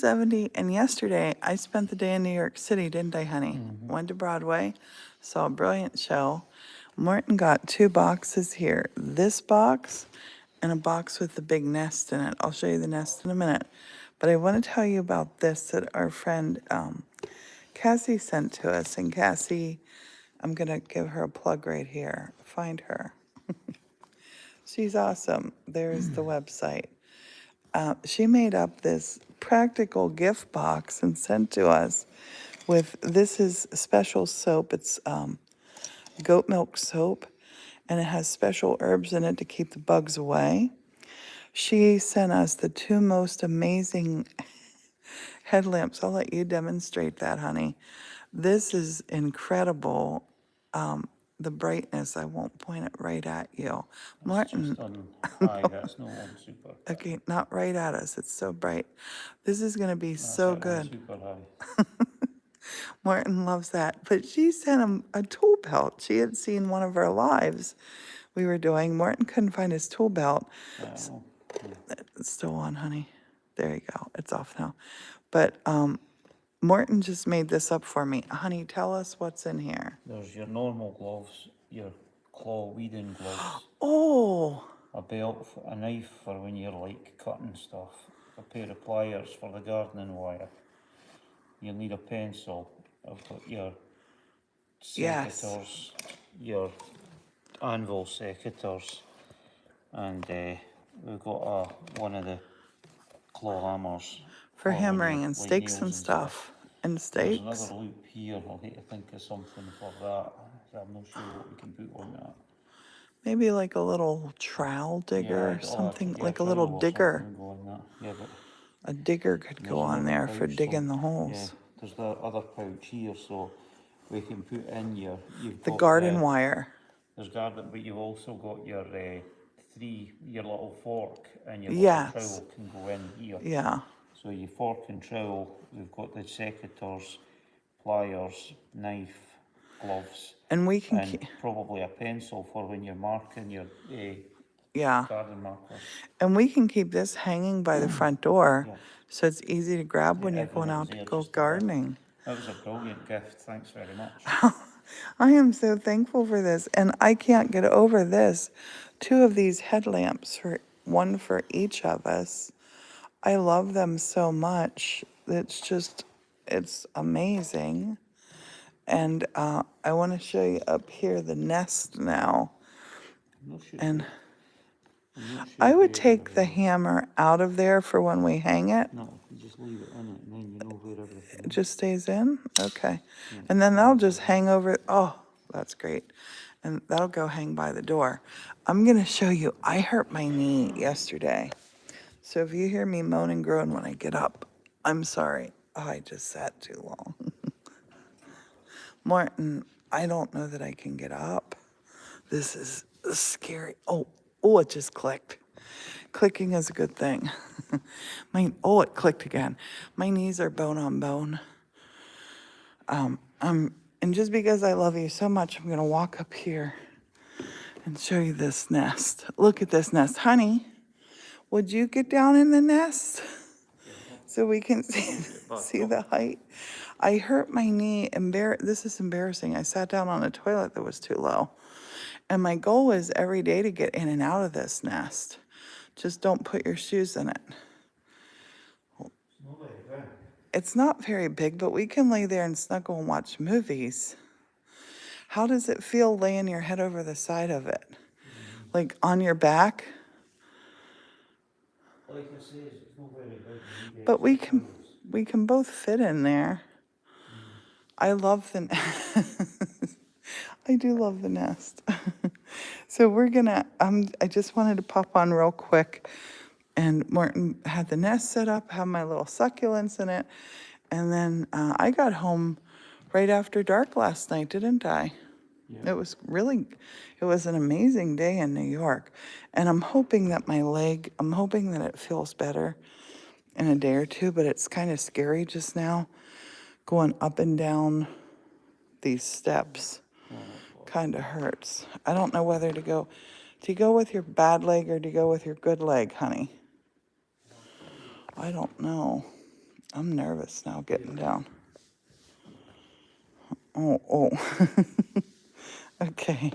70, and yesterday I spent the day in New York City, didn't I, honey? Mm-hmm. Went to Broadway, saw a brilliant show. Morton got 2 boxes here. This box and a box with the big nest in it. I'll show you the nest in a minute. But I want to tell you about this that our friend Cassie sent to us. And Cassie, I'm going to give her a plug right here. Find her. She's awesome. There's the website. She made up this practical gift box and sent to us with, this is special soap. It's goat milk soap, and it has special herbs in it to keep the bugs away. She sent us the 2 most amazing headlamps. I'll let you demonstrate that, honey. This is incredible. The brightness, I won't point it right at you. It's Martin, just on high, that's not on super. okay, not right at us. It's so bright. This is going to be That's so it on good. super high. Martin loves that. But she sent him a tool belt. She had seen one of our lives we were doing. Martin couldn't find his tool belt. Oh, It's still on, honey. There you go. It's off now. But Morton just made this up for me. Honey, tell us what's in here. there's your normal gloves, your claw weeding gloves, Oh, a belt, a knife for when you're like cutting stuff, a pair of pliers for the gardening wire. You'll need a pencil. I've got your yes. secateurs, your anvil secateurs, and we've got one of the claw hammers For when you hammering and like stakes nails and stuff. And There's stakes. another loop here. I'll need to think of something for that. I'm not sure what we can put on that. Maybe like a little trowel digger or I'd- something, yeah, like a little trowel or digger. something go on that. Yeah, but A digger could go there's on another there for pouch. digging the Yeah, holes. there's the other pouch here, so we can put in your. You've The got garden wire. There's garden, but you've also got your your little fork and your little Yes. trowel can go in here. Yeah. So your fork and trowel, we've got the secateurs, pliers, knife, gloves, And we can and probably a pencil for when you're marking your yeah. garden markers. And we can keep this hanging by the front door Yeah. so it's easy to grab when Yeah, you're going everything's out to there go just there. gardening. That was a brilliant gift. Thanks very much. I am so thankful for this. And I can't get over this. 2 of these headlamps, for one for each of us. I love them so much. It's amazing. And I want to show you up here the nest now. I'm not sure. And I'm not sure I would where take the the hammer out of there for when we hang it. No, you just leave it in it, and then you know where everything It is. just stays in? Okay. And then that'll just hang over. Oh, that's great. And that'll go hang by the door. I'm going to show you. I hurt my knee yesterday. So if you hear me moan and groan when I get up, I'm sorry. Oh, I just sat too long. Martin, I don't know that I can get up. This is scary. Oh, it just clicked. Clicking is a good thing. It clicked again. My knees are bone on bone. And just because I love you so much, I'm gonna walk up here and show you this nest. Look at this nest. Honey, would you get down in the nest so we can see the height? I hurt my knee. This is embarrassing. I sat down on a toilet that was too low. And my goal is every day to get in and out of this nest. Just don't put your shoes in it. It's not very big, but we can lay there and snuggle and watch movies. How does it feel laying your head over the side of it? Like on your back? Like I say, it's not very big. But we can both fit in there. I love the I do love the nest. So we're gonna I just wanted to pop on real quick. And Morton had the nest set up, have my little succulents in it. And then I got home right after dark last night, didn't I? Yeah. It was an amazing day in New York. And I'm hoping that it feels better in a day or two, but it's kind of scary just now going up and down these steps. Kind of hurts. I don't know whether to go. Do you go with your bad leg or do you go with your good leg, honey? I don't know. I'm nervous now getting down. Oh. Okay.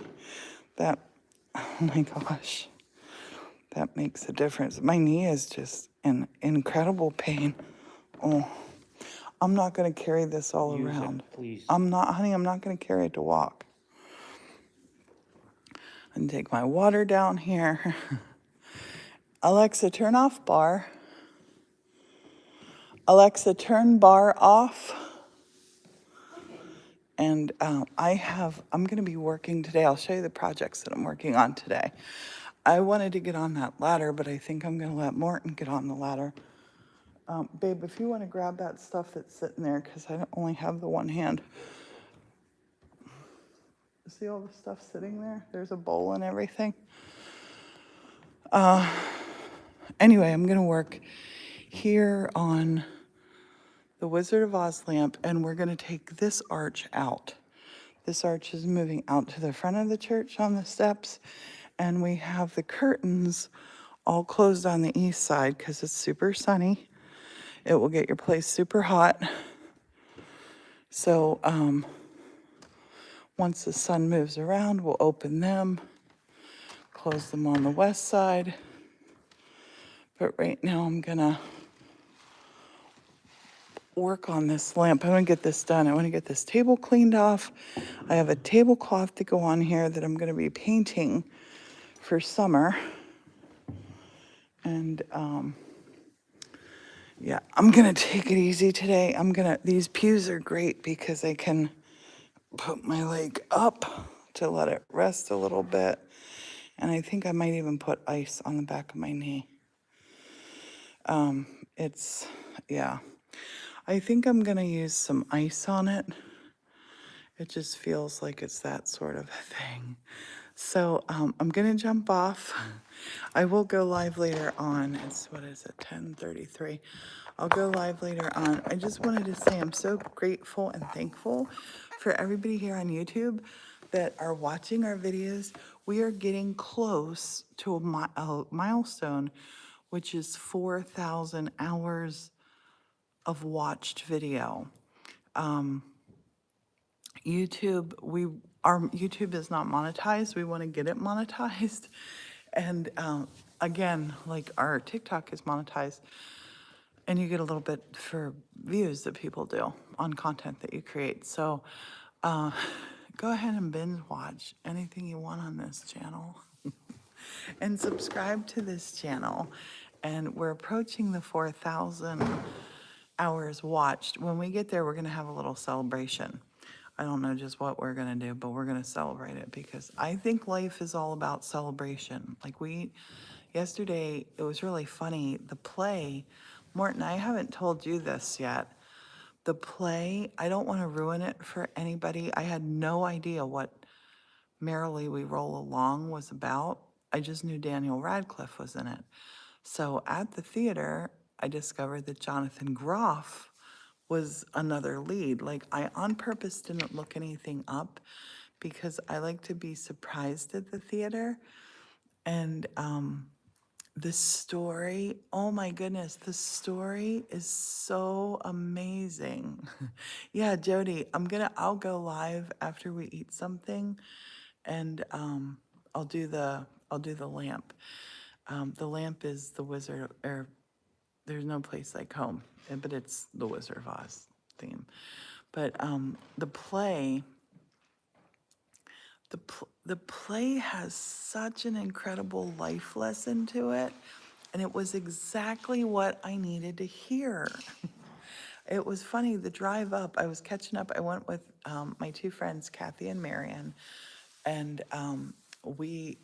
That, oh my gosh. That makes a difference. My knee is just in incredible pain. Oh, I'm not going to carry this all Use around. it, please. I'm not, honey, I'm not going to carry it to walk. And take my water down here. Alexa, turn off bar. Alexa, turn bar off. And I'm going to be working today. I'll show you the projects that I'm working on today. I wanted to get on that ladder, but I think I'm going to let Morton get on the ladder. Babe, if you want to grab that stuff that's sitting there, because I only have the one hand. See all the stuff sitting there? There's a bowl and everything. Anyway, I'm going to work here on the Wizard of Oz lamp, and we're going to take this arch out. This arch is moving out to the front of the church on the steps, and we have the curtains all closed on the east side because it's super sunny. It will get your place super hot. So once the sun moves around, we'll open them, close them on the west side. But right now I'm gonna work on this lamp. I want to get this done. I want to get this table cleaned off. I have a tablecloth to go on here that I'm going to be painting for summer. And yeah, I'm going to take it easy today. These pews are great because I can put my leg up to let it rest a little bit. And I think I might even put ice on the back of my knee. Yeah. I think I'm going to use some ice on it. It just feels like it's that sort of thing. So I'm going to jump off. I will go live later on. It's, 10:33. I'll go live later on. I just wanted to say I'm so grateful and thankful for everybody here on YouTube that are watching our videos. We are getting close to a milestone, which is 4,000 hours of watched video. Our YouTube is not monetized. We want to get it monetized. And again, like our TikTok is monetized, and you get a little bit for views that people do on content that you create. So go ahead and binge watch anything you want on this channel and subscribe to this channel. And we're approaching the 4,000 hours watched. When we get there, we're going to have a little celebration. I don't know just what we're going to do, but we're going to celebrate it because I think life is all about celebration. Like yesterday, it was really funny. The play, Morton, I haven't told you this yet. The play, I don't want to ruin it for anybody. I had no idea what Merrily We Roll Along was about. I just knew Daniel Radcliffe was in it. So at the theater, I discovered that Jonathan Groff was another lead. Like, I on purpose didn't look anything up because I like to be surprised at the theater. And the story, oh my goodness, the story is so amazing. Yeah, Jody, I'll go live after we eat something, and I'll do the lamp. The lamp is the Wizard, or There's No Place Like Home, but it's the Wizard of Oz theme. But the play has such an incredible life lesson to it, and it was exactly what I needed to hear. It was funny, the drive up, I was catching up. I went with my two friends, Kathy and Marion, and we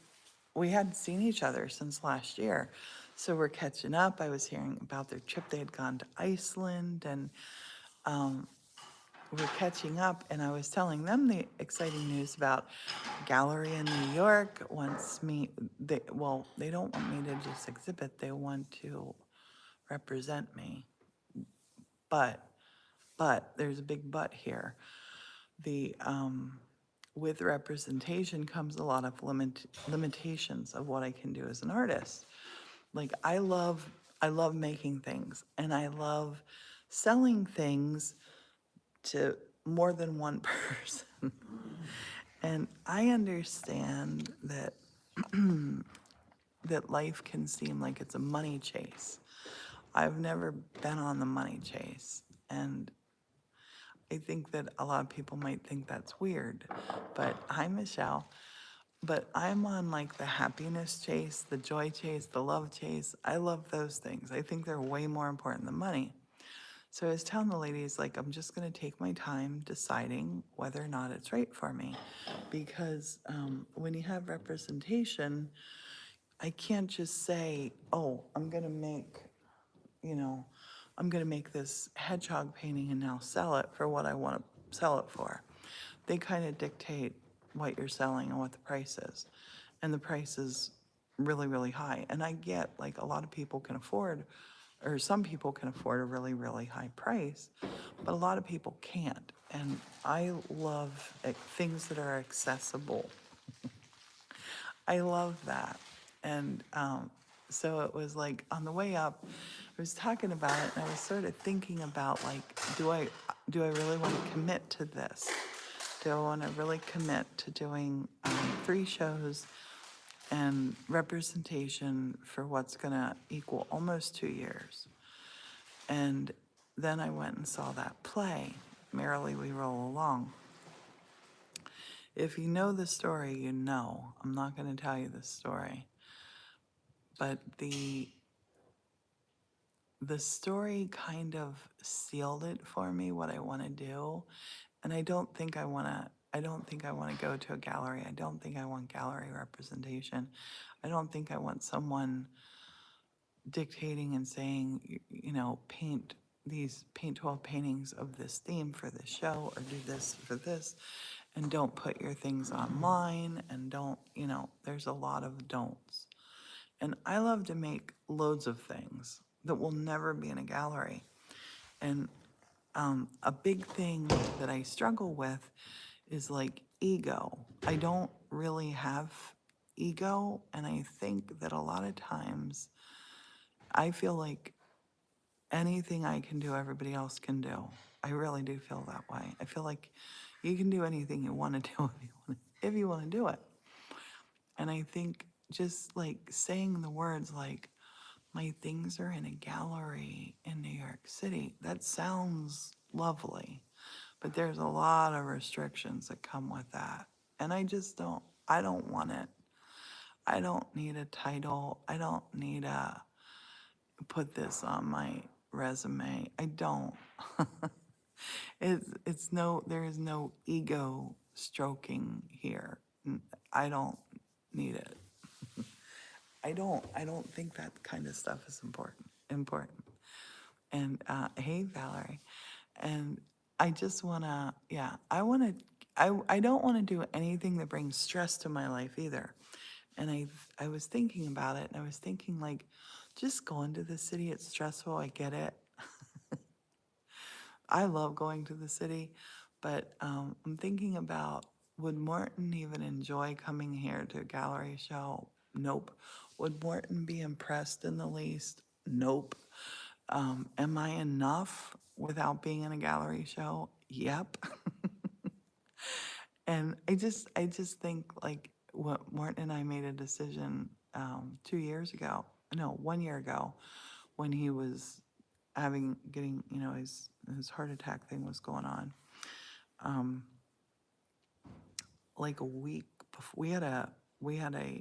hadn't seen each other since last year. So we're catching up. I was hearing about their trip. They had gone to Iceland, and we're catching up, and I was telling them the exciting news about gallery in New York wants me, they don't want me to just exhibit, they want to represent me. But there's a big but here. With representation comes a lot of limitations of what I can do as an artist. Like, I love making things, and I love selling things to more than one person. And I understand that that life can seem like it's a money chase. I've never been on the money chase, and I think that a lot of people might think that's weird. But hi, Michelle. But I'm on like the happiness chase, the joy chase, the love chase. I love those things. I think they're way more important than money. So I was telling the ladies, like, I'm just going to take my time deciding whether or not it's right for me. Because when you have representation, I can't just say, oh, I'm going to make, you know, I'm going to make this hedgehog painting and now sell it for what I want to sell it for. They kind of dictate what you're selling and what the price is. And the price is really, really high. And I get like a lot of people can afford, or some people can afford a really, really high price, but a lot of people can't. And I love things that are accessible. I love that. And so it was like on the way up, I was talking about it and I was sort of thinking about like, do I really want to commit to this? Do I want to really commit to doing 3 shows and representation for what's going to equal almost 2 years? And then I went and saw that play, Merrily We Roll Along. If you know the story, you know. I'm not going to tell you the story. But the story kind of sealed it for me, what I want to do. And I don't think I want to go to a gallery. I don't think I want gallery representation. I don't think I want someone dictating and saying, paint 12 paintings of this theme for this show or do this for this and don't put your things online and don't, there's a lot of don'ts. And I love to make loads of things that will never be in a gallery. And a big thing that I struggle with is like ego. I don't really have ego, and I think that a lot of times I feel like anything I can do, everybody else can do. I really do feel that way. I feel like you can do anything you want to do if you want to do it. And I think just like saying the words like, my things are in a gallery in New York City, that sounds lovely, but there's a lot of restrictions that come with that. And I don't want it. I don't need a title. I don't need a put this on my resume. I don't. There is no ego stroking here. I don't need it. I don't think that kind of stuff is important. And hey, Valerie. And I just wanna, yeah, I don't wanna do anything that brings stress to my life either. And I was thinking about it, and I was thinking like, just going to the city, it's stressful, I get it. I love going to the city, but I'm thinking about, would Morton even enjoy coming here to a gallery show? Nope. Would Morton be impressed in the least? Nope. Am I enough without being in a gallery show? Yep. And I just think like what Morton and I made a decision 2 years ago, no, 1 year ago, when he was getting, his heart attack thing was going on. Like a week before, we had a,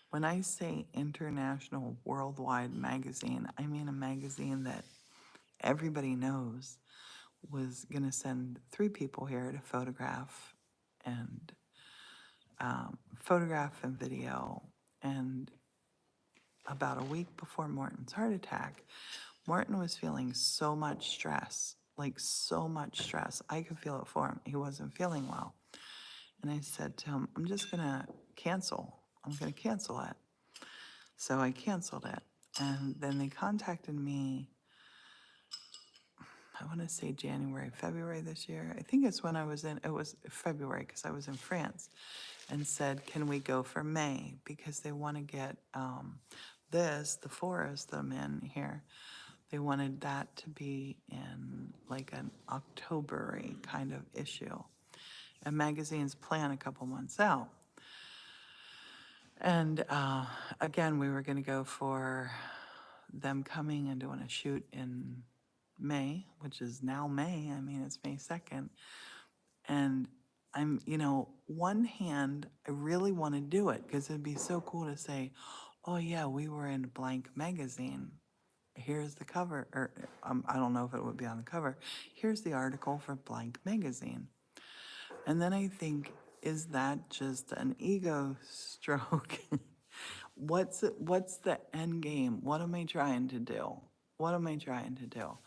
when I say international worldwide magazine, I mean a magazine that everybody knows was going to send 3 people here to and photograph and video. And about a week before Morton's heart attack, Morton was feeling so much stress, like so much stress. I could feel it for him. He wasn't feeling well. And I said to him, I'm just going to cancel. I'm going to cancel it. So I canceled it. And then they contacted me, I want to say January, February this year. I think it's when it was February because I was in France, and said, can we go for May? Because they want to get the forest that I'm in here, They wanted that to be in like an October kind of issue. And magazines plan a couple months out. And again, we were going to go for them coming and doing a shoot in May, which is now May. I mean, it's May 2nd. And I'm, one hand, I really want to do it because it'd be so cool to say, oh, yeah, we were in blank magazine. Here's the cover, or I don't know if it would be on the cover. Here's the article for blank magazine. And then I think, is that just an ego stroke? What's the end game? What am I trying to do? What am I trying to do?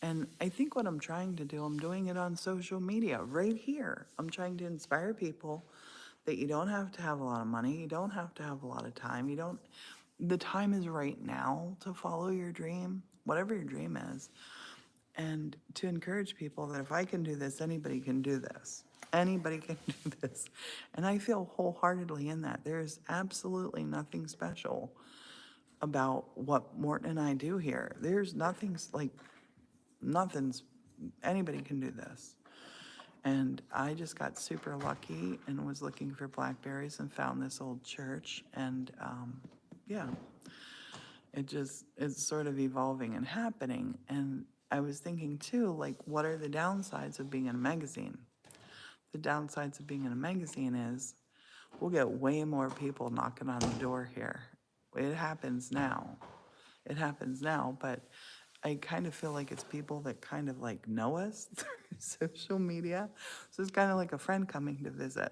And I think what I'm trying to do, I'm doing it on social media right here. I'm trying to inspire people that you don't have to have a lot of money, you don't have to have a lot of time, the time is right now to follow your dream, whatever your dream is. And to encourage people that if I can do this, anybody can do this. Anybody can do this. And I feel wholeheartedly in that. There's absolutely nothing special about what Morton and I do here. There's nothing's, anybody can do this. And I just got super lucky and was looking for blackberries and found this old church. And yeah, it's sort of evolving and happening. And I was thinking too, like, what are the downsides of being in a magazine? The downsides of being in a magazine is we'll get way more people knocking on the door here. It happens now. It happens now, but I kind of feel like it's people that kind of like know us through social media. So it's kind of like a friend coming to visit.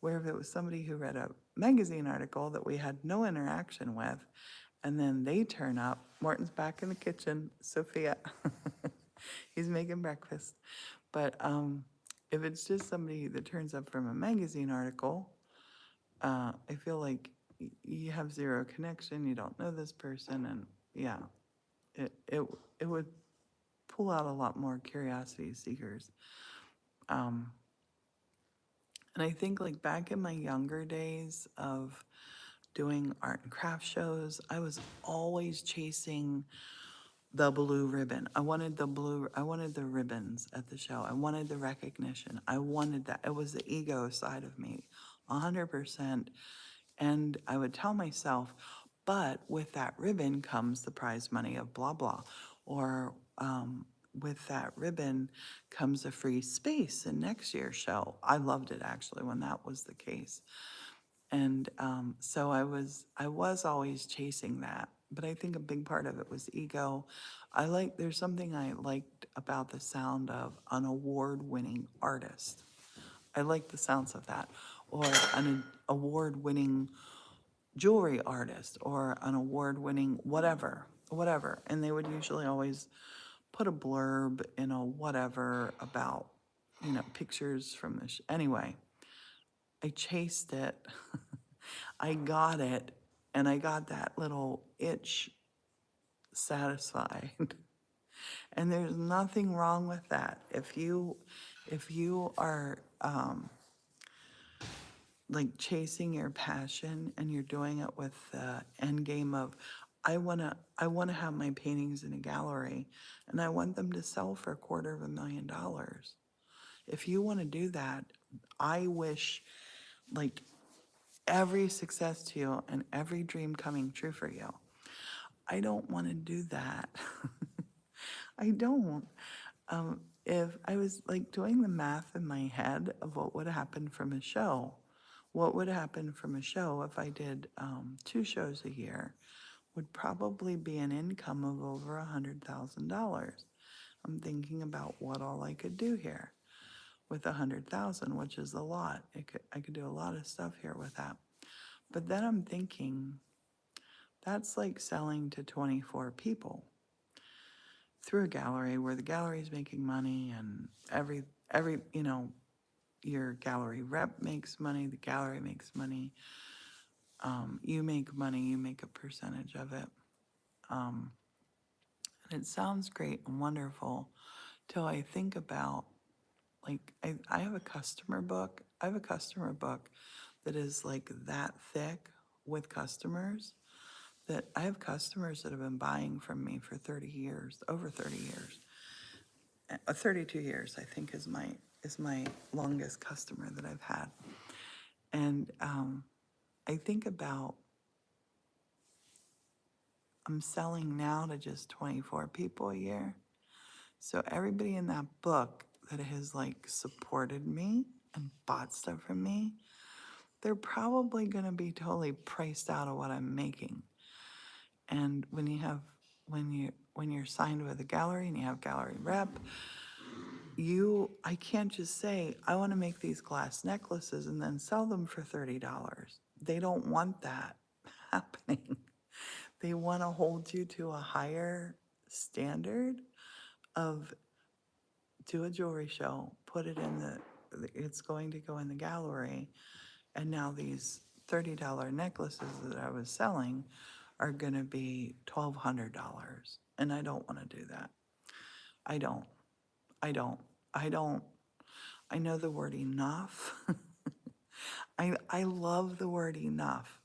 Where if it was somebody who read a magazine article that we had no interaction with, and then they turn up, Morton's back in the kitchen, Sophia, he's making breakfast. But if it's just somebody that turns up from a magazine article, I feel like you have zero connection, you don't know this person, and yeah, it would pull out a lot more curiosity seekers. Um, and I think like back in my younger days of doing art and craft shows, I was always chasing the blue ribbon. I wanted the ribbons at the show. I wanted the recognition. I wanted that. It was the ego side of me, 100%. And I would tell myself, but with that ribbon comes the prize money of blah, blah. Or with that ribbon comes a free space in next year's show. I loved it actually when that was the case. And so I was always chasing that. But I think a big part of it was ego. There's something I liked about the sound of an award-winning artist. I like the sounds of that. Or an award-winning jewelry artist or an award-winning whatever. And they would usually always put a blurb in a whatever about, pictures from the anyway. I chased it. I got it, and I got that little itch satisfied. And there's nothing wrong with that. If you are like chasing your passion and you're doing it with the end game of I wanna have my paintings in a gallery and I want them to sell for $250,000. If you want to do that, I wish like every success to you and every dream coming true for you. I don't want to do that. I don't. If I was like doing the math in my head of what would happen from a show, what would happen from a show if I did 2 shows a year would probably be an income of over $100,000. I'm thinking about what all I could do here with 100,000, which is a lot. I could do a lot of stuff here with that. But then I'm thinking that's like selling to 24 people through a gallery where the gallery is making money and every your gallery rep makes money, the gallery makes money, you make money, you make a percentage of it. And it sounds great and wonderful till I think about, like, I have a customer book. I have a customer book that is like that thick with customers that I have customers that have been buying from me for 30 years, over 30 years. 32 years, I think, is my longest customer that I've had. And I think about, I'm selling now to just 24 people a year. So everybody in that book that has like supported me and bought stuff from me, they're probably going to be totally priced out of what I'm making. And when you're signed with a gallery and you have gallery rep, I can't just say, I want to make these glass necklaces and then sell them for $30. They don't want that happening. They want to hold you to a higher standard of, do a jewelry show, put it in it's going to go in the gallery, and now these $30 necklaces that I was selling are going to be $1,200. And I don't want to do that. I don't. I don't. I don't. I know the word enough. I love the word enough.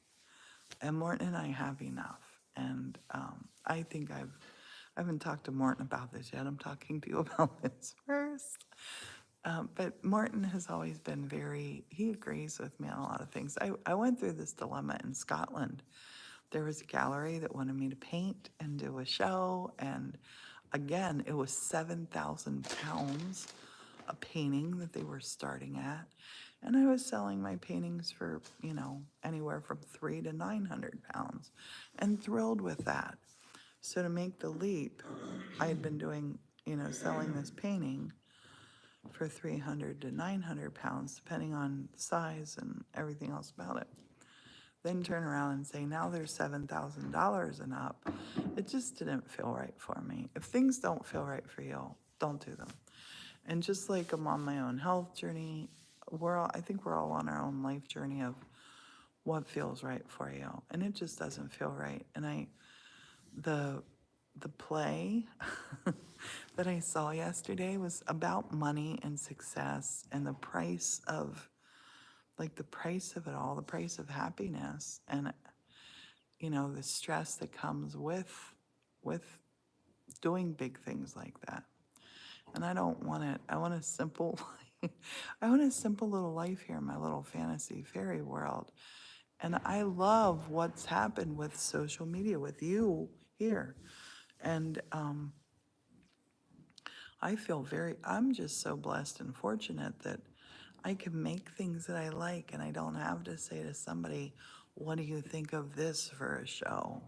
And Morton and I have enough. And I think I haven't talked to Morton about this yet. I'm talking to you about this first. But Morton has always been he agrees with me on a lot of things. I went through this dilemma in Scotland. There was a gallery that wanted me to paint and do a show. And again, it was 7,000 pounds a painting that they were starting at. And I was selling my paintings for, anywhere from 300 to 900 pounds, and thrilled with that. So to make the leap, I had been doing, selling this painting for 300 to 900 pounds, depending on size and everything else about it. Then turn around and say, now there's $7,000 and up. It just didn't feel right for me. If things don't feel right for you, don't do them. And just like I'm on my own health journey, I think we're all on our own life journey of what feels right for you. And it just doesn't feel right. And the play that I saw yesterday was about money and success and the price of it all, the price of happiness, and the stress that comes with doing big things like that. And I don't want it. I want a simple I want a simple little life here in my little fantasy fairy world. And I love what's happened with social media, with you here. And I'm just so blessed and fortunate that I can make things that I like, and I don't have to say to somebody, what do you think of this for a show?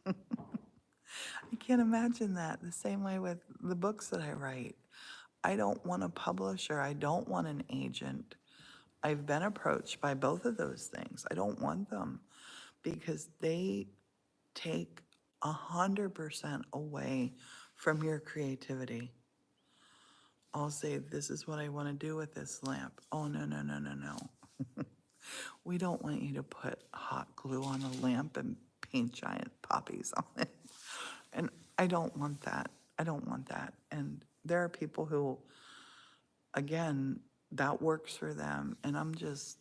I can't imagine that. The same way with the books that I write. I don't want a publisher. I don't want an agent. I've been approached by both of those things. I don't want them because they take 100% away from your creativity. I'll say, this is what I want to do with this lamp. Oh, no, no, no, no, no. We don't want you to put hot glue on a lamp and paint giant poppies on it. And I don't want that. I don't want that. And there are people who, again, that works for them. And I'm just,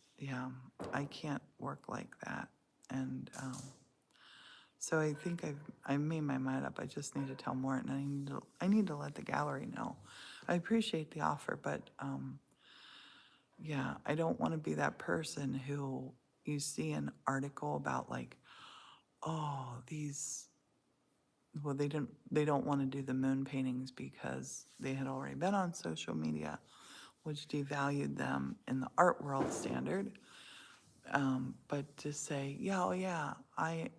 I can't work like that. And so I think I made my mind up. I just need to tell Morton. I need to let the gallery know. I appreciate the offer, but I don't want to be that person who you see an article about like, oh, they don't want to do the moon paintings because they had already been on social media, which devalued them in the art world standard. But to say, I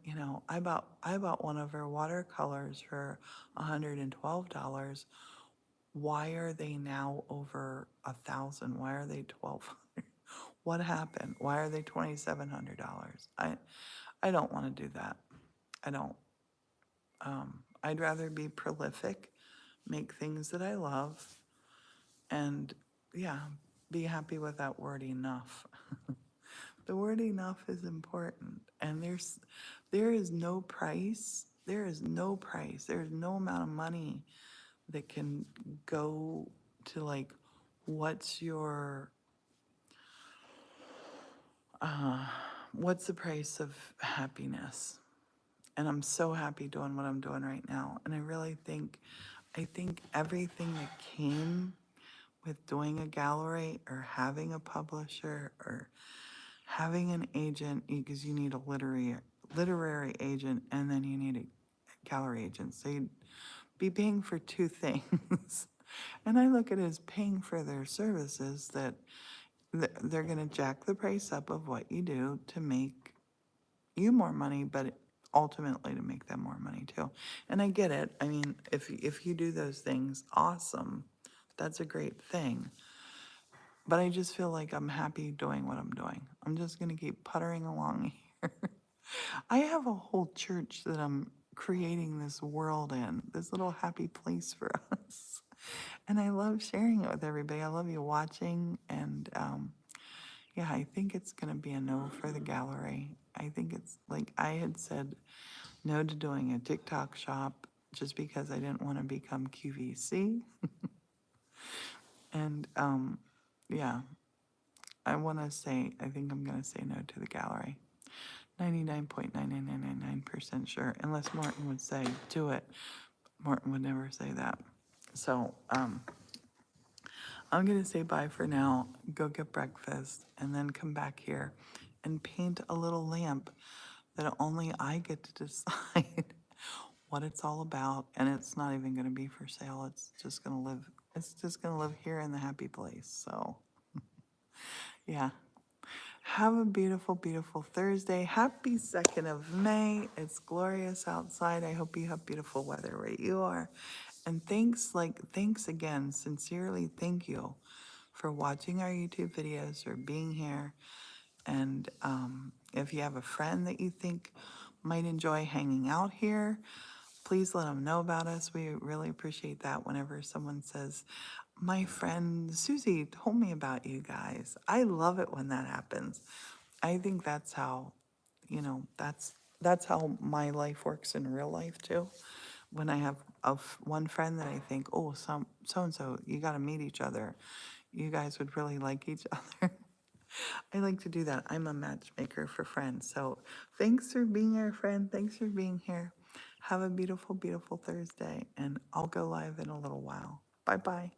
bought one of her watercolors for $112. Why are they now over 1,000? Why are they 1,200? What happened? Why are they $2,700? I don't want to do that. I don't. I'd rather be prolific, make things that I love, and be happy with that word enough. The word enough is important, and there is no price, there's no amount of money that can go to like, what's the price of happiness? And I'm so happy doing what I'm doing right now. And I think everything that came with doing a gallery or having a publisher or having an agent, because you need a literary agent and then you need a gallery agent. So you'd be paying for two things. And I look at it as paying for their services that they're going to jack the price up of what you do to make you more money, but ultimately to make them more money too. And I get it. I mean, if you do those things, awesome. That's a great thing. But I just feel like I'm happy doing what I'm doing. I'm just going to keep puttering along here. I have a whole church that I'm creating this world in, this little happy place for us. And I love sharing it with everybody. I love you watching. And yeah, I think it's going to be a no for the gallery. I think it's like I had said no to doing a TikTok shop just because I didn't want to become QVC. And yeah, I think I'm going to say no to the gallery. 99.99999% sure, unless Morton would say, do it. Morton would never say that. So, I'm going to say bye for now, go get breakfast, and then come back here and paint a little lamp that only I get to decide what it's all about. And it's not even going to be for sale. It's just going to live here in the happy place. So, yeah. Have a beautiful, beautiful Thursday. Happy 2nd of May. It's glorious outside. I hope you have beautiful weather where you are. And thanks again, sincerely, thank you for watching our YouTube videos or being here. And if you have a friend that you think might enjoy hanging out here, please let them know about us. We really appreciate that whenever someone says, my friend Susie told me about you guys. I love it when that happens. I think that's how, that's how my life works in real life too. When I have one friend that I think, oh, so and so, you got to meet each other. You guys would really like each other. I like to do that. I'm a matchmaker for friends. So thanks for being our friend. Thanks for being here. Have a beautiful, beautiful Thursday, and I'll go live in a little while. Bye bye.